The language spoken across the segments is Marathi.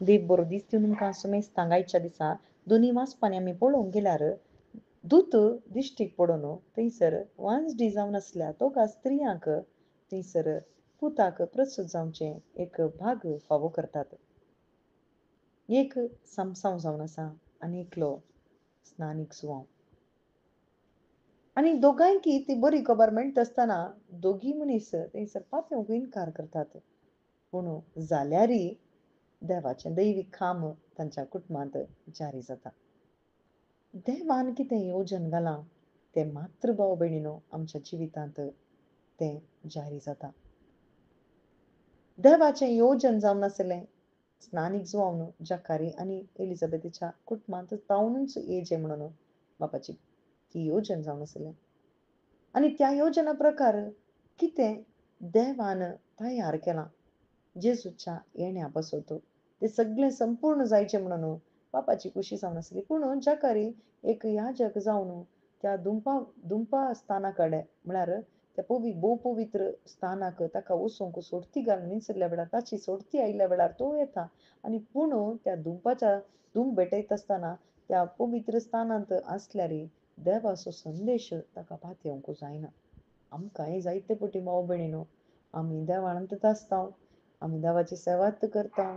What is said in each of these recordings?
देव बरो दिसती तुमकां सुमेज सांगायच्या दिसा दोनी वाचपांनी आमी पळोवंक गेल्यार दूत दिश्टीक पडून थंयसर वांजडी जावन आसल्या तो स्त्रियांक थंयसर पुताक प्रसूत जावचे एक भाग फावो करतात. एक समसाव जावन आसा आनी एकलो स्नानीक सुवाव. आनी दोगांयकी ती बरी खबर मेळटा आसतना दोगी मनीस थंयसर पातळेवंक इन्कार करतात. पूण जाल्यारय देवाचें दैवीक काम तांच्या कुटुंबांत जारी जाता. देवान कितें येवजण घालां तें मात्र भाव भयणीनो आमच्या जिवितांत तें जारी जाता. देवाचें येवजण जावन आसलें स्नानीक जुवावन जकारी आनी एलिझाबेथीच्या कुटुंबांत जावनूच येजे म्हणून बापाची ती येवजण जावन आसलें. आनी त्या येवजणा प्रकार कितें देवान तयार केलां जेजूच्या येण्या पासत ते सगळें संपूर्ण जायचें म्हणून बापाची खुशी जावन आसली. पूण जकारी एक याजक जावन त्या दुंपा स्थाना कडेन म्हळ्यार त्या भोव पवित्र स्थानाक ताका वचूंक सोडती घालून विसरल्या वेळार ताची सोडती आयिल्ल्या वेळार तो येता आनी पूण त्या धूम भेटयत आसतना त्या पवित्र स्थानांत आसल्यार देवाचो संदेश ताका पातयेवंक जायना. आमकांय जायते पटी भाव भयणीनो आमी देवाळांत आसता, आमी देवाची सेवात करता,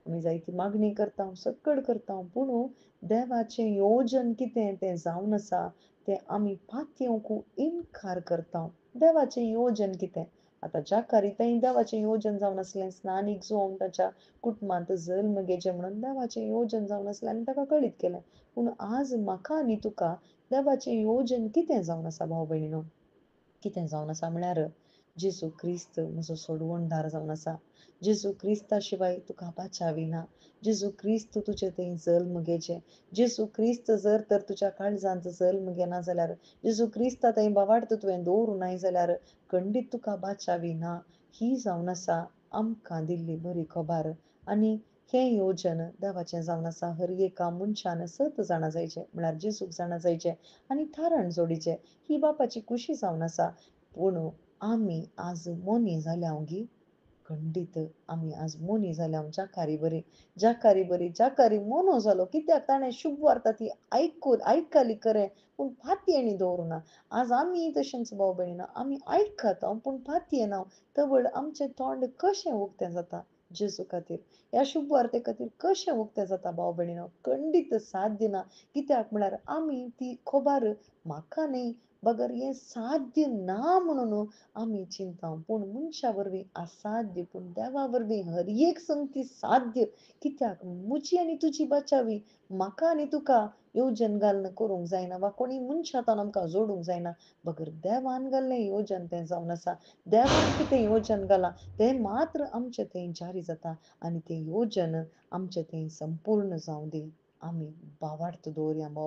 आमी जायती मागणी करता, सगळ करता, पूण देवाचें येवजण कितें तें जावन आसा तें आमी पातयेवंक इन्कार करता. देवाचें येवजण कितें? आतां जकारी थंय देवाचें येवजण जावन आसलें स्नानीक जावन ताच्या कुटुंबांत जल्म घेवचें म्हणून देवाचें येवजण जावन आसलें आनी ताका कळीत केलें. पूण आज म्हाका आनी तुका देवाचें येवजण कितें जावन आसा भाव भयणीनो? कितें जावन आसा म्हळ्यार जेजू क्रिस्त म्हजो सोडवणदार जावन आसा. जेजू क्रिस्ता शिवाय तुका बाचावी ना. जेजू क्रिस्त तुजें थंय जल्म घेवचें. जेजू क्रिस्त जर तर तुज्या काळजांत जल्म घेना जाल्यार जेजू क्रिस्ता थंय बावार्थ तुवें दवरूं नाय जाल्यार खंडीत तुका बाचावी ना. ही जावन आसा आमकां दिल्ली बरी खबर. आनी हें येवजण देवाचें जावन आसा हर एका मनशान 7 जाणां जायचे म्हळ्यार जेजूक जाणां जायचे आनी थारण जोडीचे ही बापाची खुशी जावन आसा. पूण आमी आज मोनी जाल्यां गी खंडीत आमी आज मोनी जाल्यां जकारी बरी जकारी मोनो जालो कित्याक ताणें शुभ वार्ता ती आयकली खरें पूण पातयेणी दवरुना. आज आमी तशेंच भाव भयणीनो आमी आयकता पूण पातयेना तवळ आमचें तोंड कशें उक्तें जाता जेजू खातीर ह्या शुभ वार्ते खातीर कशें उक्तें जाता भाव भयणीनो? खंडीत साध्य ना. कित्याक म्हळ्यार आमी ती खबर म्हाका न्ही बगर हें साध्य ना म्हणून आमी चिंता पूण मनशा वरवीं असाध्य पूण देवा वरवीं हर एक संगती साध्य. कित्याक म्हजी आनी तुजी बाचावी म्हाका आनी तुका येवजण घालन करूंक जायना वा कोणी मनशांतान आमकां जोडूंक जायना बगर देवान घाल्लें येवजण तें जावन आसा. देवान कितें येवजण घालां तें मात्र आमचें थंय जारी जाता आनी तें येवजण आमचें थंय संपूर्ण जावं दी. आमी बावार्थ दवरया भाव